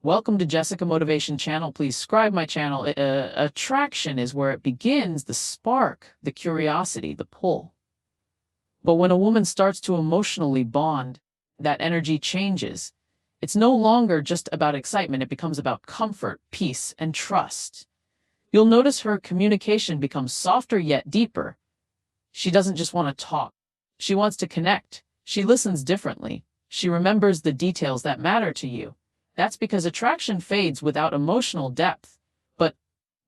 Welcome to Jessica Motivation Channel. Please subscribe my channel. Attraction is where it begins, the spark, the curiosity, the pull. But when a woman starts to emotionally bond, that energy changes. It's no longer just about excitement. It becomes about comfort, peace, and trust. You'll notice her communication becomes softer yet deeper. She doesn't just want to talk. She wants to connect. She listens differently. She remembers the details that matter to you. That's because attraction fades without emotional depth, but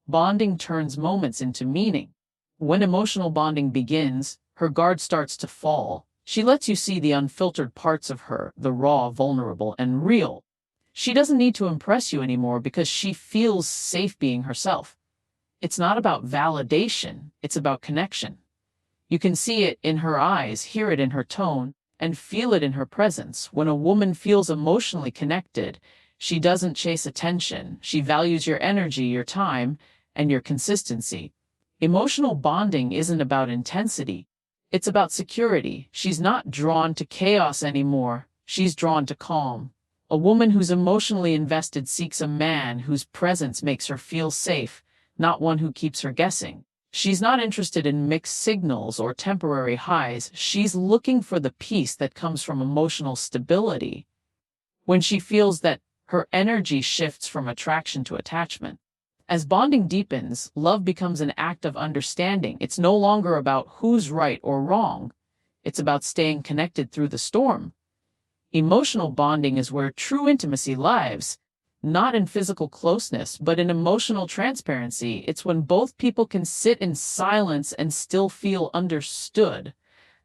bonding turns moments into meaning. When emotional bonding begins, her guard starts to fall. She lets you see the unfiltered parts of her, the raw, vulnerable, and real. She doesn't need to impress you anymore because she feels safe being herself. It's not about validation, it's about connection. You can see it in her eyes, hear it in her tone, and feel it in her presence. When a woman feels emotionally connected, she doesn't chase attention. She values your energy, your time, and your consistency. Emotional bonding isn't about intensity. It's about security. She's not drawn to chaos anymore. She's drawn to calm. A woman who's emotionally invested seeks a man whose presence makes her feel safe, not one who keeps her guessing. She's not interested in mixed signals or temporary highs. She's looking for the peace that comes from emotional stability. When she feels that, her energy shifts from attraction to attachment. As bonding deepens, love becomes an act of understanding. It's no longer about who's right or wrong. It's about staying connected through the storm. Emotional bonding is where true intimacy lives. Not in physical closeness, but in emotional transparency. It's when both people can sit in silence and still feel understood.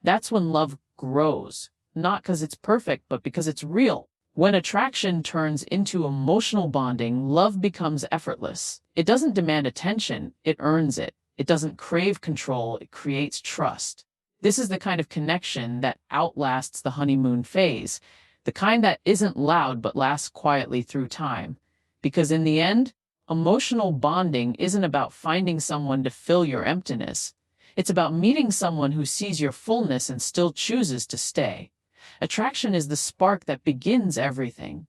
That's when love grows, not because it's perfect, but because it's real. When attraction turns into emotional bonding, love becomes effortless. It doesn't demand attention, it earns it. It doesn't crave control, it creates trust. This is the kind of connection that outlasts the honeymoon phase. The kind that isn't loud but lasts quietly through time. Because in the end, emotional bonding isn't about finding someone to fill your emptiness. It's about meeting someone who sees your fullness and still chooses to stay. Attraction is the spark that begins everything.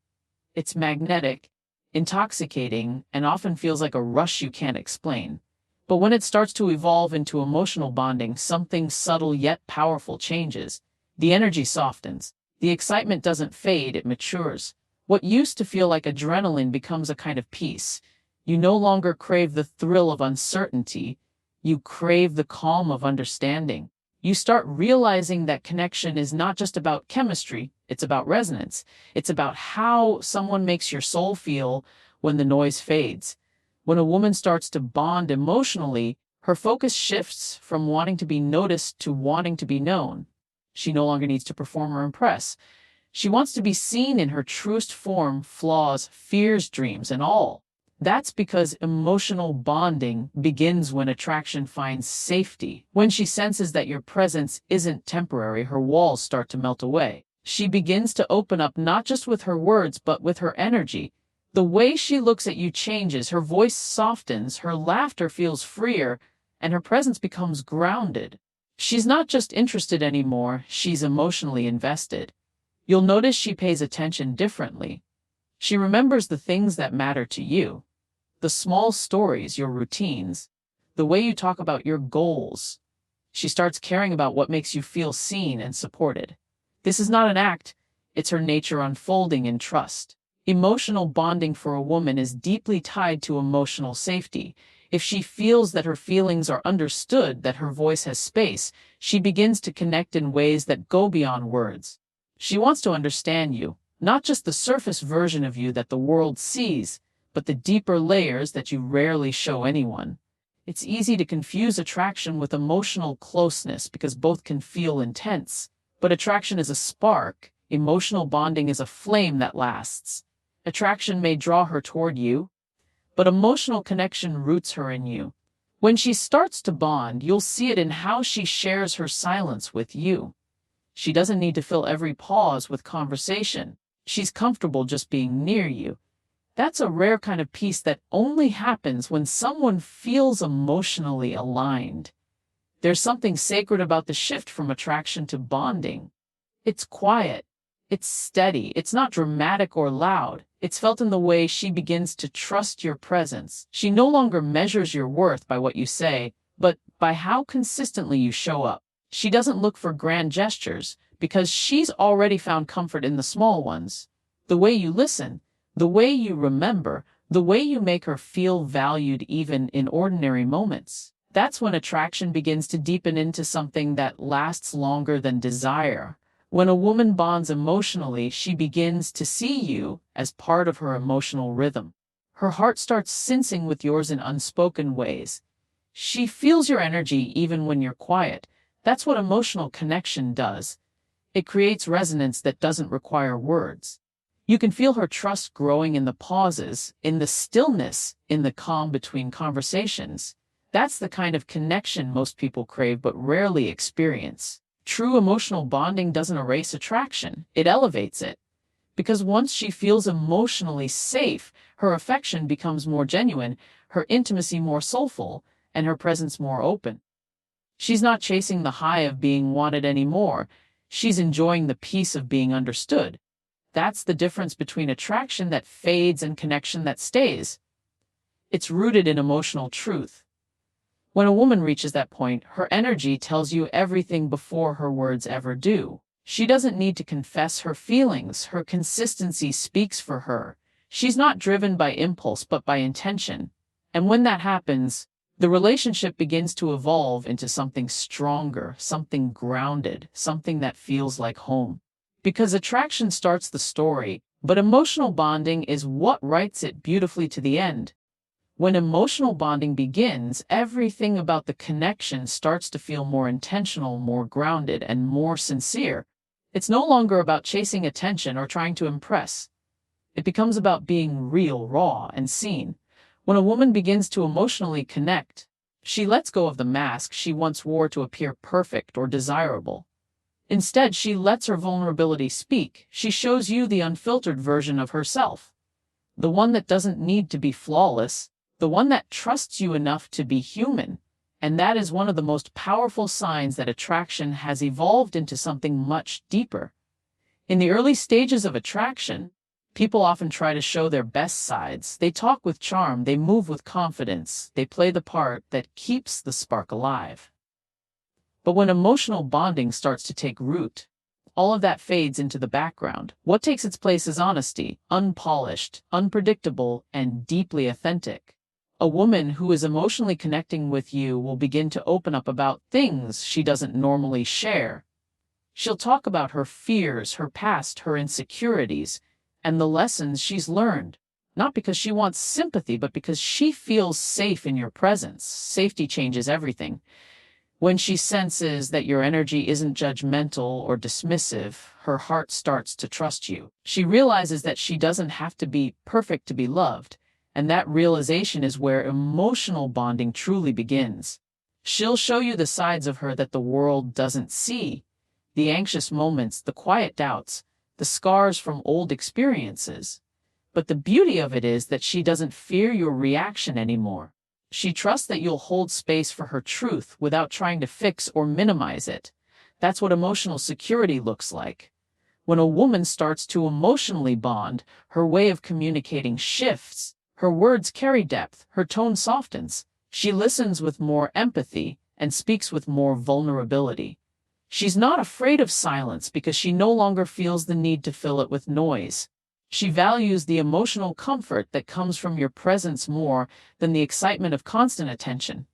It's magnetic, intoxicating, and often feels like a rush you can't explain. But when it starts to evolve into emotional bonding, something subtle yet powerful changes. The energy softens. The excitement doesn't fade, it matures. What used to feel like adrenaline becomes a kind of peace. You no longer crave the thrill of uncertainty. You crave the calm of understanding. You start realizing that connection is not just about chemistry, it's about resonance. It's about how someone makes your soul feel when the noise fades. When a woman starts to bond emotionally, her focus shifts from wanting to be noticed to wanting to be known. She no longer needs to perform or impress. She wants to be seen in her truest form, flaws, fears, dreams, and all. That's because emotional bonding begins when attraction finds safety. When she senses that your presence isn't temporary, her walls start to melt away. She begins to open up not just with her words, but with her energy. The way she looks at you changes, her voice softens, her laughter feels freer, and her presence becomes grounded. She's not just interested anymore, she's emotionally invested. You'll notice she pays attention differently. She remembers the things that matter to you. The small stories, your routines, the way you talk about your goals. She starts caring about what makes you feel seen and supported. This is not an act, it's her nature unfolding in trust. Emotional bonding for a woman is deeply tied to emotional safety. If she feels that her feelings are understood, that her voice has space, she begins to connect in ways that go beyond words. She wants to understand you, not just the surface version of you that the world sees, but the deeper layers that you rarely show anyone. It's easy to confuse attraction with emotional closeness because both can feel intense. But attraction is a spark, emotional bonding is a flame that lasts. Attraction may draw her toward you, but emotional connection roots her in you. When she starts to bond, you'll see it in how she shares her silence with you. She doesn't need to fill every pause with conversation. She's comfortable just being near you. That's a rare kind of peace that only happens when someone feels emotionally aligned. There's something sacred about the shift from attraction to bonding. It's quiet, It's steady. It's not dramatic or loud. It's felt in the way she begins to trust your presence. She no longer measures your worth by what you say, but by how consistently you show up. She doesn't look for grand gestures because she's already found comfort in the small ones. The way you listen, the way you remember, the way you make her feel valued even in ordinary moments. That's when attraction begins to deepen into something that lasts longer than desire. When a woman bonds emotionally, she begins to see you as part of her emotional rhythm. Her heart starts sensing with yours in unspoken ways. She feels your energy even when you're quiet. That's what emotional connection does. It creates resonance that doesn't require words. You can feel her trust growing in the pauses, in the stillness, in the calm between conversations. That's the kind of connection most people crave but rarely experience. True emotional bonding doesn't erase attraction, it elevates it. Because once she feels emotionally safe, her affection becomes more genuine, her intimacy more soulful, and her presence more open. She's not chasing the high of being wanted anymore. She's enjoying the peace of being understood. That's the difference between attraction that fades and connection that stays. It's rooted in emotional truth. When a woman reaches that point, her energy tells you everything before her words ever do. She doesn't need to confess her feelings. Her consistency speaks for her. She's not driven by impulse but by intention. And when that happens, the relationship begins to evolve into something stronger, something grounded, something that feels like home. Because attraction starts the story, but emotional bonding is what writes it beautifully to the end. When emotional bonding begins, everything about the connection starts to feel more intentional, more grounded, and more sincere. It's no longer about chasing attention or trying to impress. It becomes about being real, raw, and seen. When a woman begins to emotionally connect, she lets go of the mask she once wore to appear perfect or desirable. Instead, she lets her vulnerability speak. She shows you the unfiltered version of herself, the one that doesn't need to be flawless, the one that trusts you enough to be human. And that is one of the most powerful signs that attraction has evolved into something much deeper. In the early stages of attraction, people often try to show their best sides. They talk with charm, they move with confidence, they play the part that keeps the spark alive. But when emotional bonding starts to take root, all of that fades into the background. What takes its place is honesty, unpolished, unpredictable, and deeply authentic. A woman who is emotionally connecting with you will begin to open up about things she doesn't normally share. She'll talk about her fears, her past, her insecurities, and the lessons she's learned. Not because she wants sympathy, but because she feels safe in your presence. Safety changes everything. When she senses that your energy isn't judgmental or dismissive, her heart starts to trust you. She realizes that she doesn't have to be perfect to be loved, and that realization is where emotional bonding truly begins. She'll show you the sides of her that the world doesn't see, the anxious moments, the quiet doubts, the scars from old experiences. But the beauty of it is that she doesn't fear your reaction anymore. She trusts that you'll hold space for her truth without trying to fix or minimize it. That's what emotional security looks like. When a woman starts to emotionally bond, her way of communicating shifts. Her words carry depth, her tone softens. She listens with more empathy and speaks with more vulnerability. She's not afraid of silence because she no longer feels the need to fill it with noise. She values the emotional comfort that comes from your presence more than the excitement of constant attention.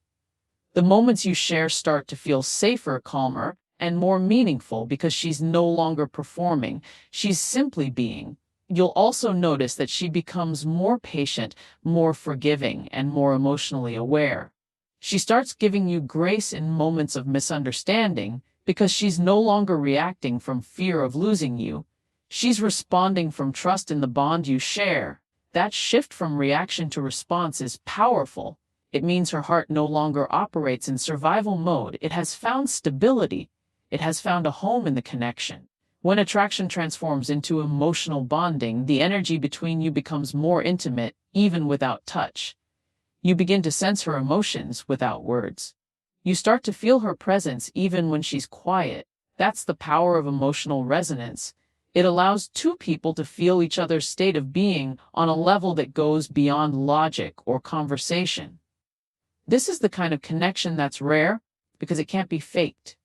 The moments you share start to feel safer, calmer, and more meaningful because she's no longer performing. She's simply being. You'll also notice that she becomes more patient, more forgiving, and more emotionally aware. She starts giving you grace in moments of misunderstanding because she's no longer reacting from fear of losing you. She's responding from trust in the bond you share. That shift from reaction to response is powerful. It means her heart no longer operates in survival mode. It has found stability. It has found a home in the connection. When attraction transforms into emotional bonding, the energy between you becomes more intimate, even without touch. You begin to sense her emotions without words. You start to feel her presence even when she's quiet. That's the power of emotional resonance. It allows two people to feel each other's state of being on a level that goes beyond logic or conversation. This is the kind of connection that's rare because it can't be faked.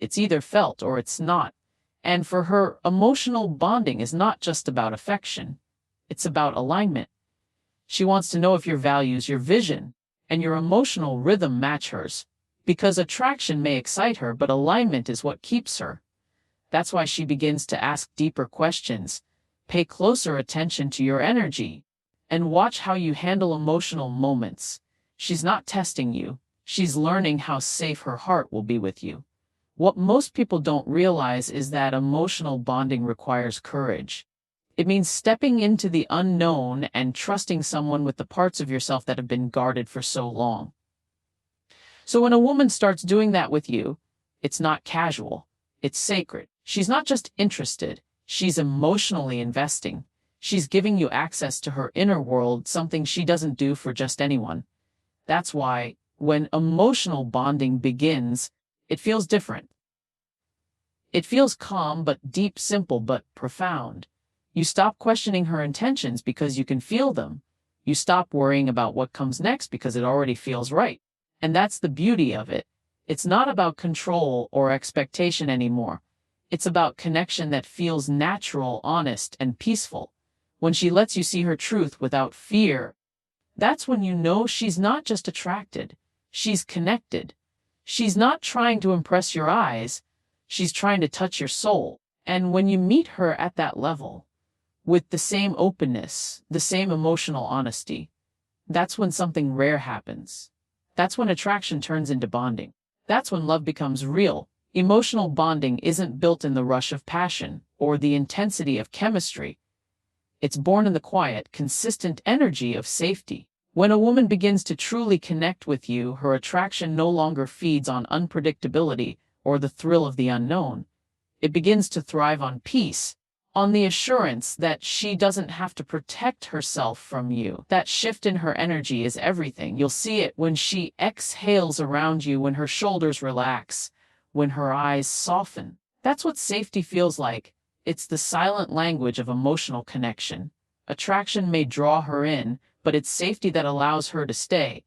It's either felt or it's not. And for her, emotional bonding is not just about affection. It's about alignment. She wants to know if your values, your vision, and your emotional rhythm match hers. Because attraction may excite her, but alignment is what keeps her. That's why she begins to ask deeper questions, pay closer attention to your energy, and watch how you handle emotional moments. She's not testing you. She's learning how safe her heart will be with you. What most people don't realize is that emotional bonding requires courage. It means stepping into the unknown and trusting someone with the parts of yourself that have been guarded for so long. So when a woman starts doing that with you, it's not casual, it's sacred. She's not just interested, she's emotionally investing. She's giving you access to her inner world, something she doesn't do for just anyone. That's why, when emotional bonding begins, it feels different. It feels calm but deep, simple but profound. You stop questioning her intentions because you can feel them. You stop worrying about what comes next because it already feels right. And that's the beauty of it. It's not about control or expectation anymore. It's about connection that feels natural, honest, and peaceful. When she lets you see her truth without fear, that's when you know she's not just attracted, she's connected. She's not trying to impress your eyes, she's trying to touch your soul. And when you meet her at that level, with the same openness, the same emotional honesty, that's when something rare happens. That's when attraction turns into bonding. That's when love becomes real. Emotional bonding isn't built in the rush of passion or the intensity of chemistry. It's born in the quiet, consistent energy of safety. When a woman begins to truly connect with you, her attraction no longer feeds on unpredictability or the thrill of the unknown. It begins to thrive on peace, on the assurance that she doesn't have to protect herself from you. That shift in her energy is everything. You'll see it when she exhales around you, when her shoulders relax, when her eyes soften. That's what safety feels like. It's the silent language of emotional connection. Attraction may draw her in, but it's safety that allows her to stay.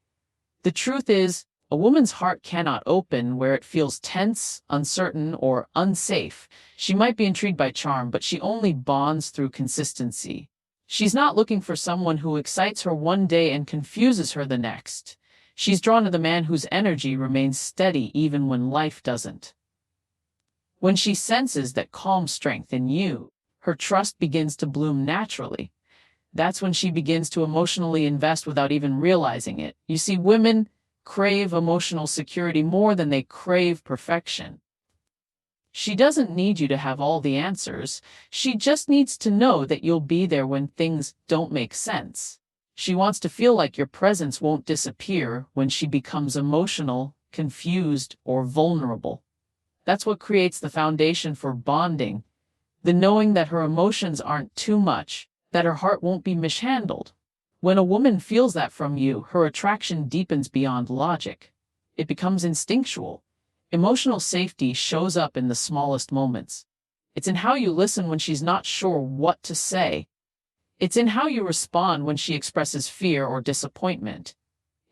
The truth is, a woman's heart cannot open where it feels tense, uncertain, or unsafe. She might be intrigued by charm, but she only bonds through consistency. She's not looking for someone who excites her one day and confuses her the next. She's drawn to the man whose energy remains steady even when life doesn't. When she senses that calm strength in you, her trust begins to bloom naturally. That's when she begins to emotionally invest without even realizing it. You see, women crave emotional security more than they crave perfection. She doesn't need you to have all the answers. She just needs to know that you'll be there when things don't make sense. She wants to feel like your presence won't disappear when she becomes emotional, confused, or vulnerable. That's what creates the foundation for bonding, the knowing that her emotions aren't too much, that her heart won't be mishandled. When a woman feels that from you, her attraction deepens beyond logic. It becomes instinctual. Emotional safety shows up in the smallest moments. It's in how you listen when she's not sure what to say. It's in how you respond when she expresses fear or disappointment.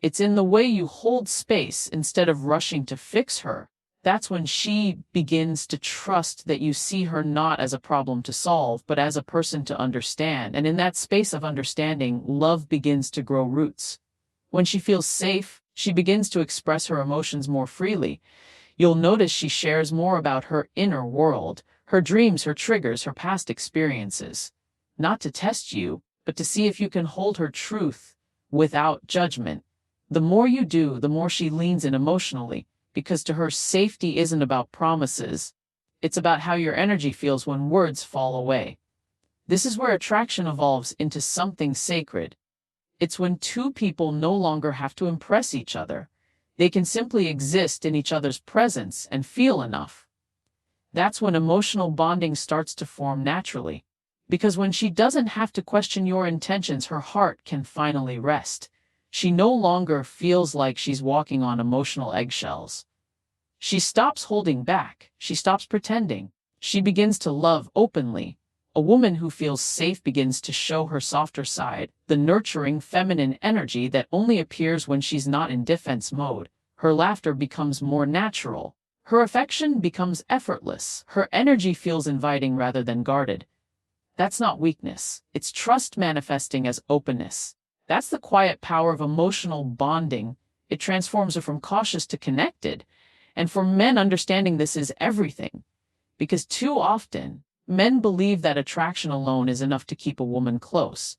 It's in the way you hold space instead of rushing to fix her. That's when she begins to trust that you see her not as a problem to solve, but as a person to understand. And in that space of understanding, love begins to grow roots. When she feels safe, she begins to express her emotions more freely. You'll notice she shares more about her inner world, her dreams, her triggers, her past experiences. Not to test you, but to see if you can hold her truth without judgment. The more you do, the more she leans in emotionally. Because to her, safety isn't about promises. It's about how your energy feels when words fall away. This is where attraction evolves into something sacred. It's when two people no longer have to impress each other. They can simply exist in each other's presence and feel enough. That's when emotional bonding starts to form naturally. Because when she doesn't have to question your intentions, her heart can finally rest. She no longer feels like she's walking on emotional eggshells. She stops holding back. She stops pretending. She begins to love openly, A woman who feels safe begins to show her softer side, the nurturing feminine energy that only appears when she's not in defense mode. Her laughter becomes more natural. Her affection becomes effortless. Her energy feels inviting rather than guarded. That's not weakness. It's trust manifesting as openness. That's the quiet power of emotional bonding. It transforms her from cautious to connected. And for men, understanding this is everything. Because too often, men believe that attraction alone is enough to keep a woman close.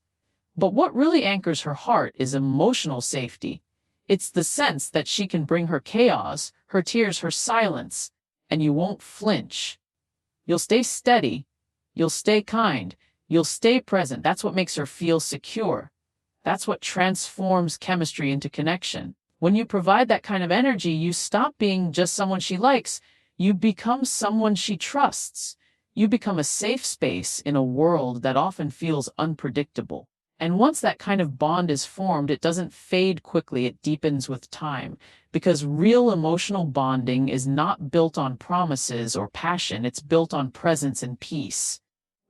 But what really anchors her heart is emotional safety. It's the sense that she can bring her chaos, her tears, her silence, and you won't flinch. You'll stay steady. You'll stay kind. You'll stay present. That's what makes her feel secure. That's what transforms chemistry into connection. When you provide that kind of energy, you stop being just someone she likes. You become someone she trusts. You become a safe space in a world that often feels unpredictable. And once that kind of bond is formed, it doesn't fade quickly, it deepens with time. Because real emotional bonding is not built on promises or passion, it's built on presence and peace.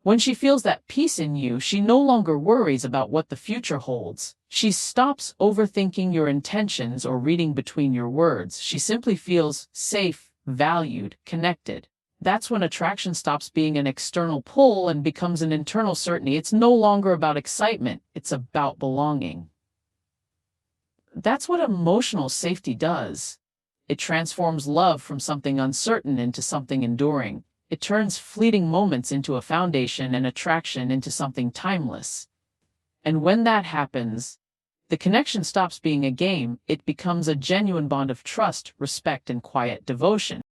When she feels that peace in you, she no longer worries about what the future holds. She stops overthinking your intentions or reading between your words. She simply feels safe, valued, connected. That's when attraction stops being an external pull and becomes an internal certainty. It's no longer about excitement, it's about belonging. That's what emotional safety does. It transforms love from something uncertain into something enduring. It turns fleeting moments into a foundation and attraction into something timeless. And when that happens, the connection stops being a game. It becomes a genuine bond of trust, respect, and quiet devotion.